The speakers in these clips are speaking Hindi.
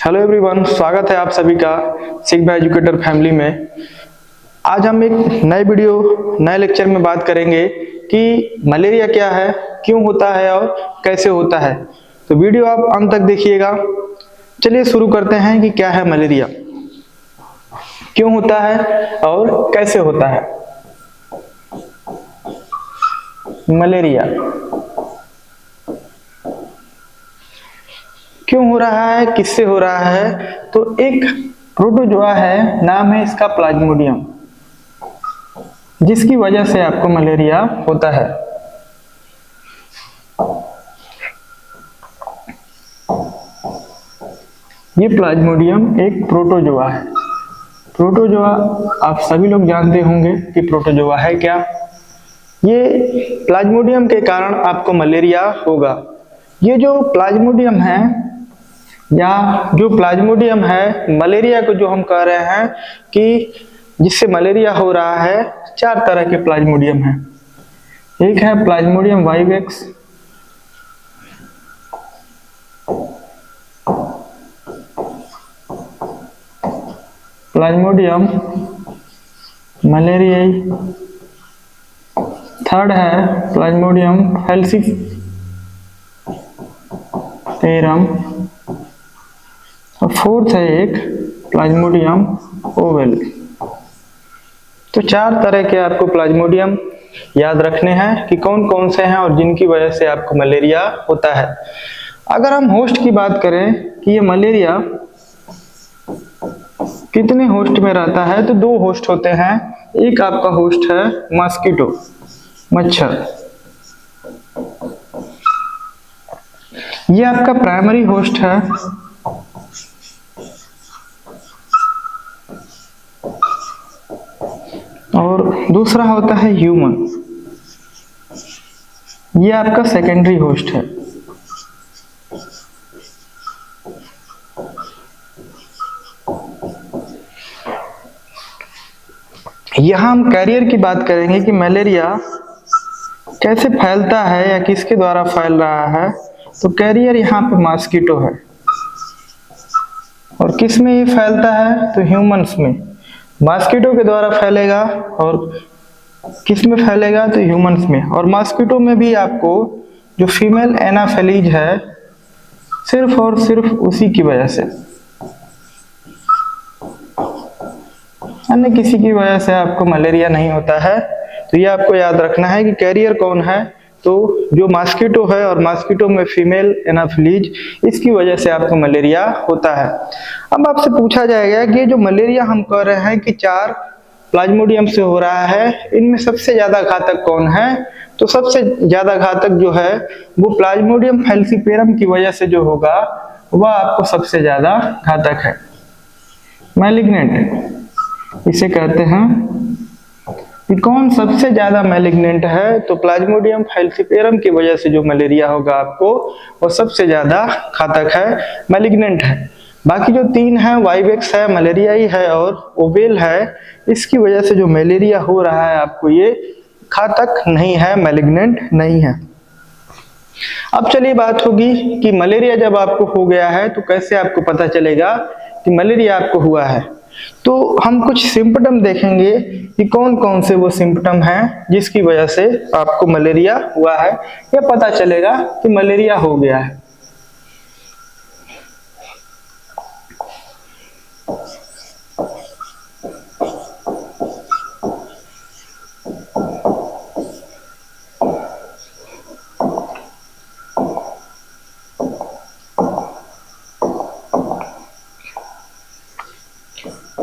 हेलो एवरीवन, स्वागत है आप सभी का सिग्मा एजुकेटर फैमिली में। आज हम एक नए लेक्चर में बात करेंगे कि मलेरिया क्या है, क्यों होता है और कैसे होता है। तो वीडियो आप अंत तक देखिएगा। चलिए शुरू करते हैं कि क्या है मलेरिया, क्यों होता है और कैसे होता है। मलेरिया क्यों हो रहा है, किससे हो रहा है? तो एक प्रोटोजोआ है, नाम है इसका प्लाज्मोडियम, जिसकी वजह से आपको मलेरिया होता है। ये प्लाज्मोडियम एक प्रोटोजोआ है। प्रोटोजोआ आप सभी लोग जानते होंगे कि प्रोटोजोआ है क्या। ये प्लाज्मोडियम के कारण आपको मलेरिया होगा। ये जो प्लाज्मोडियम है मलेरिया को जो हम कह रहे हैं कि जिससे मलेरिया हो रहा है, 4 तरह के प्लाज्मोडियम हैं। एक है प्लाज्मोडियम वाइवेक्स, प्लाज्मोडियम मलेरियाई, थर्ड है प्लाज्मोडियम फैल्सिफेरम और फोर्थ है एक प्लाज्मोडियम ओवेल। तो 4 तरह के आपको प्लाज्मोडियम याद रखने हैं कि कौन कौन से हैं और जिनकी वजह से आपको मलेरिया होता है। अगर हम होस्ट की बात करें कि ये मलेरिया कितने होस्ट में रहता है, तो 2 होस्ट होते हैं। एक आपका होस्ट है मॉस्किटो, मच्छर, ये आपका प्राइमरी होस्ट है। और दूसरा होता है ह्यूमन, ये आपका सेकेंडरी होस्ट है। यहां हम कैरियर की बात करेंगे कि मलेरिया कैसे फैलता है या किसके द्वारा फैल रहा है। तो कैरियर यहाँ पे मॉस्किटो है। और किस में ये फैलता है? तो ह्यूमंस में। मॉस्किटो के द्वारा फैलेगा और किस में फैलेगा? तो ह्यूमंस में। और मॉस्किटो में भी आपको जो फीमेल एनाफेलीज है, सिर्फ और सिर्फ उसी की वजह से, अन्य किसी की वजह से आपको मलेरिया नहीं होता है। तो ये आपको याद रखना है कि कैरियर कौन है। तो जो मॉस्किटो है और मॉस्किटो में फीमेल एनाफिलीज, इसकी वजह से आपको मलेरिया होता है। अब आपसे पूछा जाएगा कि जो मलेरिया हम कह रहे हैं कि 4 प्लाज्मोडियम से हो रहा है, इनमें सबसे ज्यादा घातक कौन है? तो सबसे ज्यादा घातक जो है वो प्लाज्मोडियम फैल्सिफेरम की वजह से जो होगा वह आपको सबसे ज्यादा घातक है। मैलिग्नेंट इसे कहते हैं कि कौन सबसे ज्यादा मैलिग्नेंट है। तो प्लाज्मोडियम फैल्सिफेरम की वजह से जो मलेरिया होगा आपको, वो सबसे ज्यादा घातक है, मैलिग्नेंट है। बाकी जो 3 है, वाइवेक्स है, मलेरियाई है और ओवेल है, इसकी वजह से जो मलेरिया हो रहा है आपको, ये घातक नहीं है, मैलिग्नेंट नहीं है। अब चलिए बात होगी कि मलेरिया जब आपको हो गया है तो कैसे आपको पता चलेगा कि मलेरिया आपको हुआ है। तो हम कुछ सिम्पटम देखेंगे कि कौन कौन से वो सिम्पटम हैं जिसकी वजह से आपको मलेरिया हुआ है, या पता चलेगा कि मलेरिया हो गया है।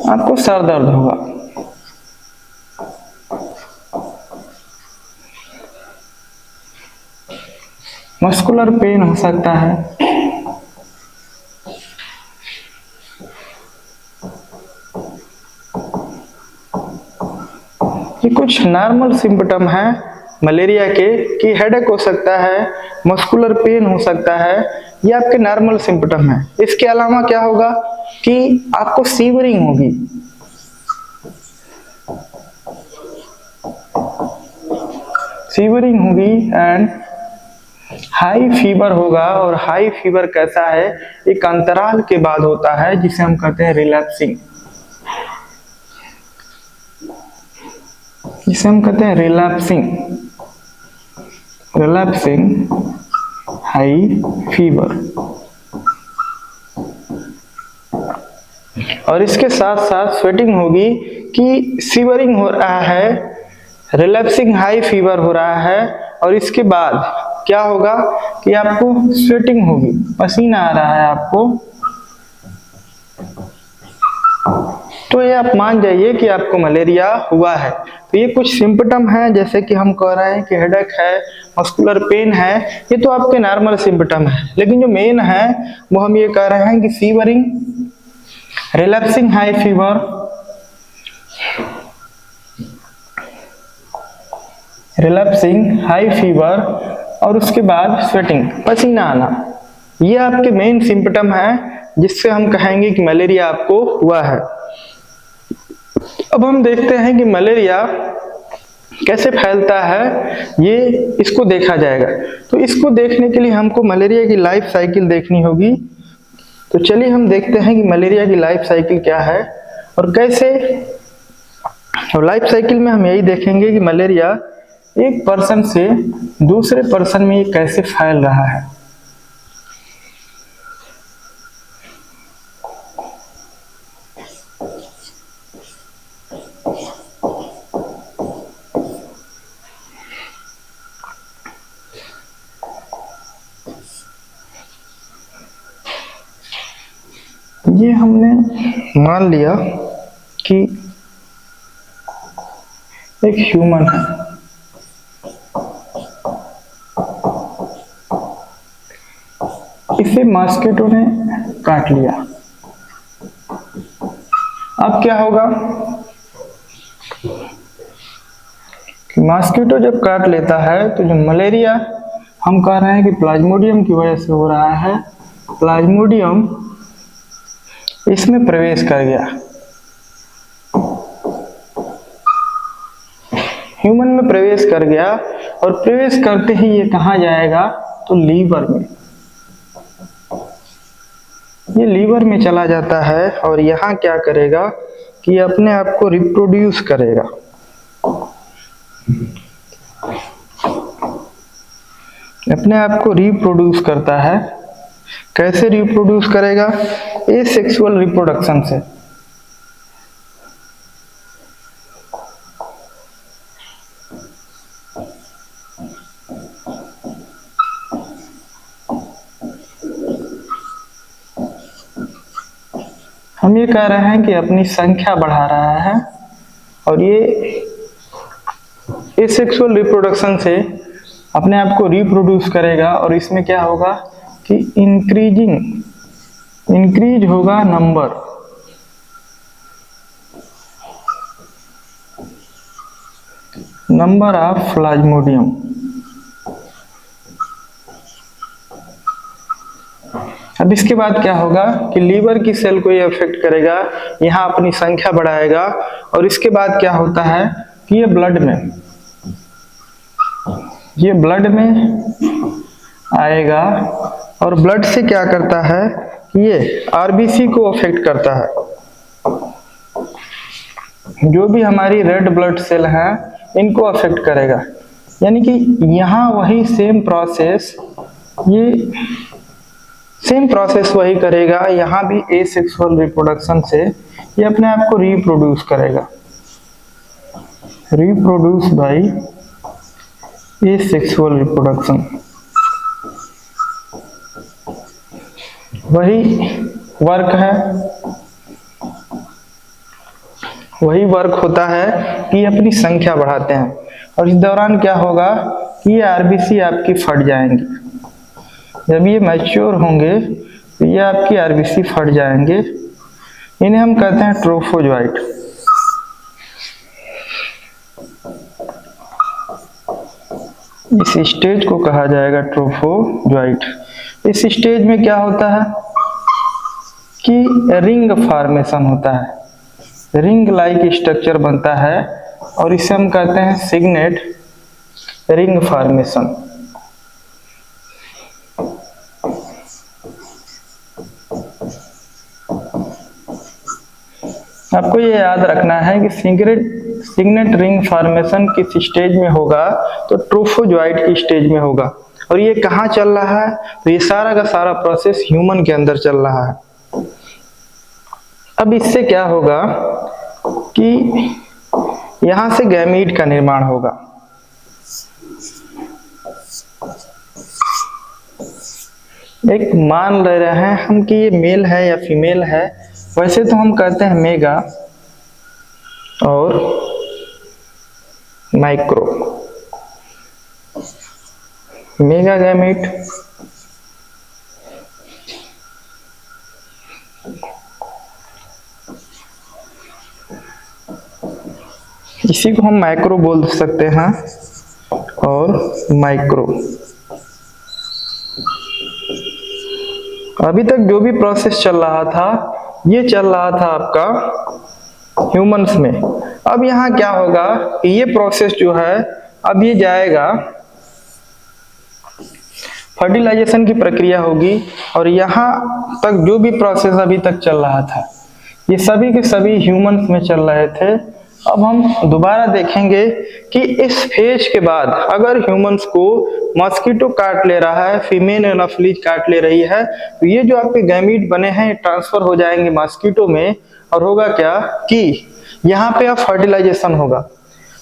आपको सर दर्द होगा, मस्कुलर पेन हो सकता है, ये कुछ नॉर्मल सिम्पटम है मलेरिया के कि हेडेक हो सकता है, मस्कुलर पेन हो सकता है, ये आपके नॉर्मल सिम्पटम है। इसके अलावा क्या होगा कि आपको सीवरिंग होगी, एंड हाई फीवर होगा, और हाई फीवर कैसा है, एक अंतराल के बाद होता है जिसे हम कहते हैं रिलैप्सिंग, जिसे हम कहते हैं रिलैप्सिंग हाई फीवर। और इसके साथ साथ स्वेटिंग होगी कि सीवरिंग हो रहा है, रिलैप्सिंग हाई फीवर हो रहा है, और इसके बाद क्या होगा कि आपको स्वेटिंग होगी, पसीना आ रहा है आपको, तो ये आप मान जाइए कि आपको मलेरिया हुआ है। तो ये कुछ सिम्पटम है, जैसे कि हम कह रहे हैं कि हेडेक है, मस्कुलर पेन है, ये तो आपके नॉर्मल सिम्पटम है, लेकिन जो मेन है वो हम ये कह रहे हैं कि सीवरिंग, रिलैप्सिंग हाई फीवर, और उसके बाद स्वेटिंग, पसीना आना, ये आपके मेन सिम्पटम है जिससे हम कहेंगे कि मलेरिया आपको हुआ है। अब हम देखते हैं कि मलेरिया कैसे फैलता है, ये इसको देखा जाएगा। तो इसको देखने के लिए हमको मलेरिया की लाइफ साइकिल देखनी होगी। तो चलिए हम देखते हैं कि मलेरिया की लाइफ साइकिल क्या है और कैसे। और लाइफ साइकिल में हम यही देखेंगे कि मलेरिया एक पर्सन से दूसरे पर्सन में ये कैसे फैल रहा है। ये हमने मान लिया कि एक ह्यूमन है, इसे मॉस्किटो ने काट लिया। अब क्या होगा कि मॉस्किटो जब काट लेता है तो जो मलेरिया हम कह रहे हैं कि प्लाज्मोडियम की वजह से हो रहा है, प्लाज्मोडियम इसमें प्रवेश कर गया, ह्यूमन में प्रवेश कर गया, और प्रवेश करते ही ये कहाँ जाएगा तो लीवर में, ये लीवर में चला जाता है और यहाँ क्या करेगा कि ये अपने आप को रिप्रोड्यूस करेगा। अपने आप को रिप्रोड्यूस करता है। कैसे रिप्रोड्यूस करेगा? एसेक्सुअल रिप्रोडक्शन से। हम ये कह रहे हैं कि अपनी संख्या बढ़ा रहा है, और ये एसेक्सुअल रिप्रोडक्शन से अपने आप को रिप्रोड्यूस करेगा, और इसमें क्या होगा कि इंक्रीज होगा नंबर ऑफ प्लाज्मोडियम। अब इसके बाद क्या होगा कि लीवर की सेल को ये अफेक्ट करेगा, यहाँ अपनी संख्या बढ़ाएगा, और इसके बाद क्या होता है कि ये ब्लड में आएगा, और ब्लड से क्या करता है कि ये आरबीसी को अफेक्ट करता है। जो भी हमारी रेड ब्लड सेल है इनको अफेक्ट करेगा, यानी कि यहाँ वही सेम प्रोसेस वही करेगा। यहाँ भी एसेक्सुअल रिप्रोडक्शन से ये अपने आप को रिप्रोड्यूस करेगा, रिप्रोड्यूस बाय एसेक्सुअल रिप्रोडक्शन। वही वर्क होता है कि अपनी संख्या बढ़ाते हैं, और इस दौरान क्या होगा कि ये आरबीसी आपकी फट जाएंगी। जब ये मैच्योर होंगे तो ये आपकी आरबीसी फट जाएंगे। इन्हें हम कहते हैं ट्रोफोजोइट। इस स्टेज को कहा जाएगा ट्रोफोजोइट। इस स्टेज में क्या होता है कि रिंग फॉर्मेशन होता है, रिंग लाइक स्ट्रक्चर बनता है, और इसे हम कहते हैं सिग्नेट रिंग फॉर्मेशन। आपको ये याद रखना है कि सिग्नेट रिंग फॉर्मेशन किस स्टेज में होगा, तो ट्रोफोजोइट की स्टेज में होगा। और ये कहाँ चल रहा है, तो ये सारा का सारा प्रोसेस ह्यूमन के अंदर चल रहा है। अब इससे क्या होगा कि यहां से गैमीट का निर्माण होगा। एक मान ले रहे हैं हम कि ये मेल है या फीमेल है, वैसे तो हम कहते हैं मेगा और माइक्रो। मेगा गैमीट इसी को हम माइक्रो बोल सकते हैं और माइक्रो। अभी तक जो भी प्रोसेस चल रहा था ये चल रहा था आपका ह्यूमंस में। अब यहाँ क्या होगा कि ये प्रोसेस जो है अब ये जाएगा, फर्टिलाइजेशन की प्रक्रिया होगी और यहाँ तक जो भी प्रोसेस अभी तक चल रहा था ये सभी के सभी ह्यूमंस में चल रहे थे। अब हम दोबारा देखेंगे कि इस फेज के बाद अगर ह्यूमंस को मॉस्किटो काट ले रहा है, फीमेल एनाफिलीज काट ले रही है, तो ये जो आपके गैमीट बने हैं ट्रांसफर हो जाएंगे मॉस्किटो में। और होगा क्या कि यहाँ पे अब फर्टिलाइजेशन होगा,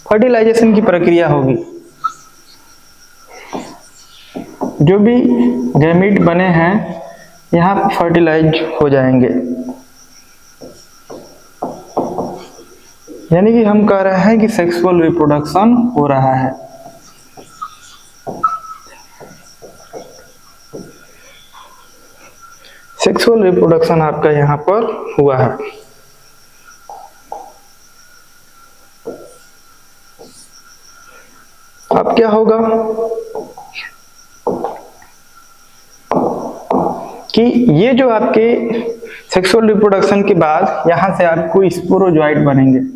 फर्टिलाइजेशन की प्रक्रिया होगी। जो भी गैमीट बने हैं यहाँ पे फर्टिलाइज हो जाएंगे, यानी कि हम कह रहे हैं कि सेक्सुअल रिप्रोडक्शन हो रहा है। सेक्सुअल रिप्रोडक्शन आपका यहाँ पर हुआ है। अब क्या होगा कि ये जो आपके सेक्सुअल रिप्रोडक्शन के बाद यहां से आपको स्पोरोजोइट बनेंगे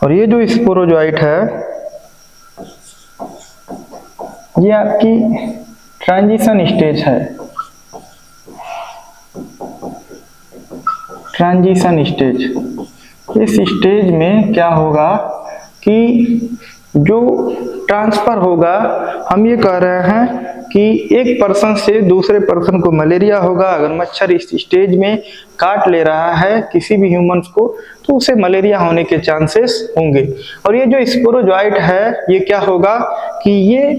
और ये जो स्पोरोजोइट है ये आपकी ट्रांजिशन स्टेज है। ट्रांजिशन स्टेज, इस स्टेज में क्या होगा कि जो ट्रांसफर होगा, हम ये कह रहे हैं कि एक पर्सन से दूसरे पर्सन को मलेरिया होगा। अगर मच्छर इस स्टेज में काट ले रहा है किसी भी ह्यूमंस को तो उसे मलेरिया होने के चांसेस होंगे। और ये जो स्पोरोजोइट है ये क्या होगा कि ये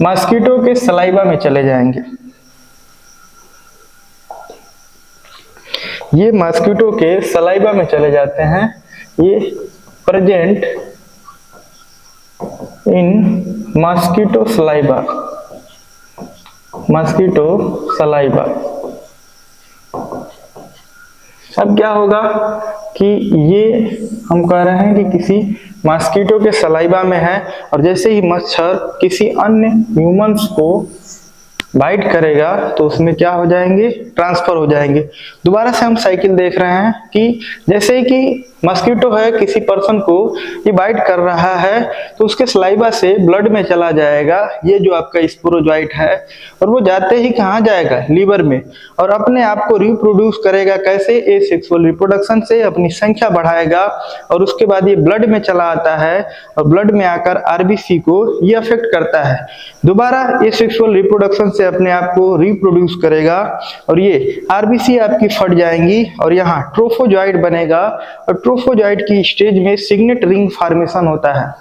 मॉस्किटो के सलाइवा में चले जाएंगे। ये मॉस्किटो के सलाइवा में चले जाते हैं। ये present in mosquito saliva, mosquito saliva. अब क्या होगा कि ये हम कह रहे हैं कि किसी मॉस्किटो के सलाइवा में है और जैसे ही मच्छर किसी अन्य ह्यूमंस को बाइट करेगा तो उसमें क्या हो जाएंगे, ट्रांसफर हो जाएंगे। दोबारा से हम साइकिल देख रहे हैं कि जैसे कि मॉस्किटो है किसी पर्सन को ये बाइट कर रहा है तो उसके सलाइवा से ब्लड में चला जाएगा ये जो आपका स्पोरोजोइट है, और वो जाते ही कहाँ जाएगा, लीवर में, और अपने आप को रिप्रोड्यूस करेगा। कैसे, एसेक्सुअल रिप्रोडक्शन से अपनी संख्या बढ़ाएगा और उसके बाद ये ब्लड में चला आता है और ब्लड में आकर आरबीसी को ये अफेक्ट करता है। दोबारा एसेक्सुअल रिप्रोडक्शन से अपने आप को रिप्रोड्यूस करेगा और ये आरबीसी आपकी फट जाएंगी और यहाँ ट्रोफोजोइट बनेगा और ट्रोफोजोइट की स्टेज में सिग्नेट रिंग फॉर्मेशन होता है।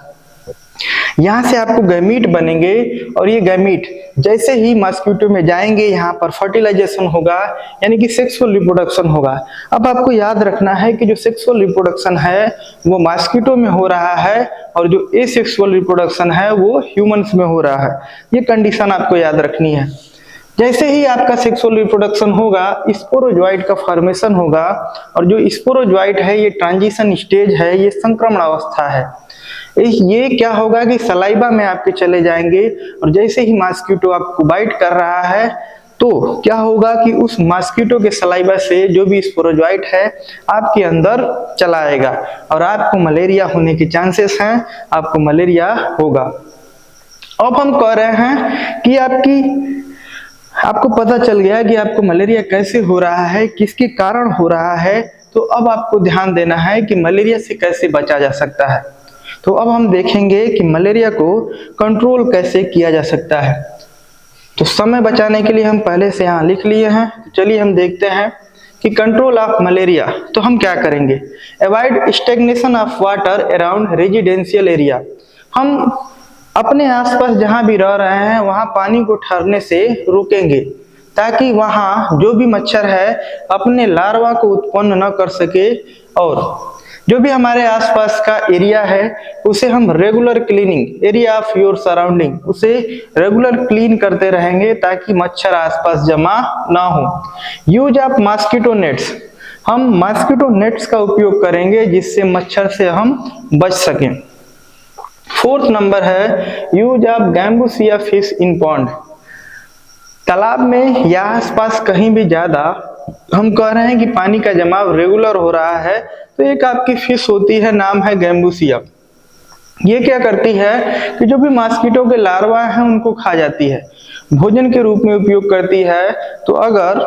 यहाँ से आपको गैमीट बनेंगे और ये गैमीट जैसे ही मॉस्किटो में जाएंगे यहाँ पर फर्टिलाइजेशन होगा, यानी कि सेक्सुअल रिप्रोडक्शन होगा। अब आपको याद रखना है कि जो सेक्सुअल रिप्रोडक्शन है वो मॉस्किटो में हो रहा है और जो एसेक्सुअल रिप्रोडक्शन है वो ह्यूमंस में हो रहा है। ये कंडीशन आपको याद रखनी है। जैसे ही आपका सेक्सुअल रिप्रोडक्शन होगा स्पोरोजोइट का फॉर्मेशन होगा और जो स्पोरोजोइट है ये ट्रांजिशन स्टेज है, ये संक्रमण अवस्था है। ये क्या होगा कि सलाइवा में आपके चले जाएंगे और जैसे ही मॉस्किटो आपको बाइट कर रहा है तो क्या होगा कि उस मॉस्किटो के सलाइवा से जो भी स्पोरोजोइट है आपके अंदर चला आएगा और आपको मलेरिया होने के चांसेस हैं, आपको मलेरिया होगा। अब हम कह रहे हैं कि आपकी आपको पता चल गया कि आपको मलेरिया कैसे हो रहा है, किसके कारण हो रहा है। तो अब आपको ध्यान देना है कि मलेरिया से कैसे बचा जा सकता है। तो अब हम देखेंगे कि मलेरिया को कंट्रोल कैसे किया जा सकता है। तो समय बचाने के लिए हम पहले से यहाँ लिख लिए हैं। चलिए हम देखते हैं कि कंट्रोल ऑफ मलेरिया। तो हम क्या करेंगे, avoid stagnation of water around residential area. हम अपने आसपास जहां भी रह रहे हैं वहां पानी को ठहरने से रोकेंगे, ताकि वहां जो भी मच्छर है अपने लार्वा को उत्पन्न न कर सके, और जो भी हमारे आसपास का एरिया है उसे हम regular cleaning, area of your surrounding, उसे रेगुलर क्लीन करते रहेंगे ताकि मच्छर आसपास जमा ना हो। यूज ऑफ मॉस्किटो नेट्स, हम मॉस्किटो नेट्स का उपयोग करेंगे जिससे मच्छर से हम बच सकें। फोर्थ नंबर है use of gambusia fish in pond. तालाब में या आसपास कहीं भी ज्यादा हम कह रहे हैं कि पानी का जमाव रेगुलर हो रहा है, तो एक आपकी फिश होती है, नाम है गैम्बूसिया। ये क्या करती है कि जो भी मॉस्किटो के लार्वा हैं उनको खा जाती है, भोजन के रूप में उपयोग करती है। तो अगर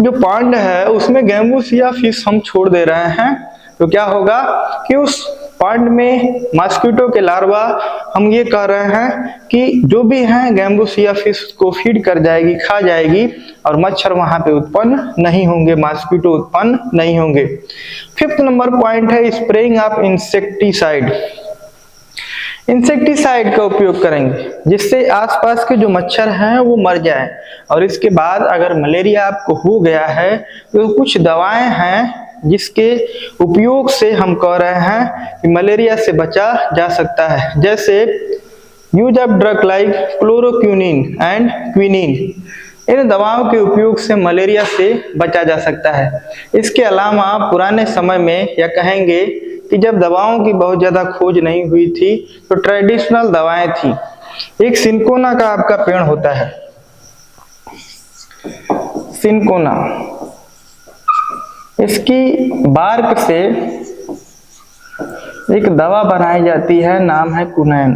जो पॉन्ड है उसमें गैम्बूसिया फिश हम छोड़ दे रहे हैं तो क्या होगा कि उस पॉन्ड में मॉस्किटो के लार्वा, हम ये कह रहे हैं कि जो भी हैं गैम्बूसिया फिश को फीड कर जाएगी, खा जाएगी, और मच्छर वहां पे उत्पन्न नहीं होंगे, मॉस्किटो उत्पन्न नहीं होंगे। फिफ्थ नंबर पॉइंट है स्प्रेइंग ऑफ इंसेक्टिसाइड। इंसेक्टिसाइड का उपयोग करेंगे जिससे आसपास के जो मच्छर हैं वो मर जाएं। और इसके बाद अगर मलेरिया आपको हो गया है तो कुछ दवाएं हैं जिसके उपयोग से हम कह रहे हैं कि मलेरिया से बचा जा सकता है, जैसे use of drug like chloroquinine and quinine. इन दवाओं के उपयोग से मलेरिया से बचा जा सकता है। इसके अलावा पुराने समय में, या कहेंगे कि जब दवाओं की बहुत ज्यादा खोज नहीं हुई थी, तो ट्रेडिशनल दवाएं थी। एक सिनकोना का आपका पेड़ होता है, सिनकोना, इसकी बार्क से एक दवा बनाई जाती है, नाम है कुनैन।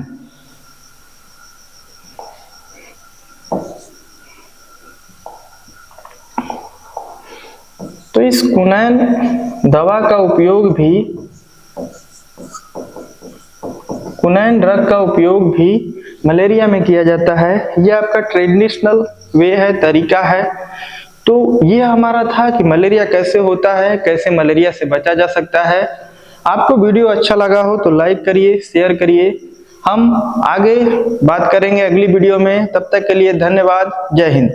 तो इस कुनैन दवा का उपयोग भी, कुनैन ड्रग का उपयोग भी मलेरिया में किया जाता है। यह आपका ट्रेडिशनल वे है, तरीका है। तो ये हमारा था कि मलेरिया कैसे होता है, कैसे मलेरिया से बचा जा सकता है। आपको वीडियो अच्छा लगा हो तो लाइक करिए, शेयर करिए। हम आगे बात करेंगे अगली वीडियो में। तब तक के लिए धन्यवाद। जय हिंद।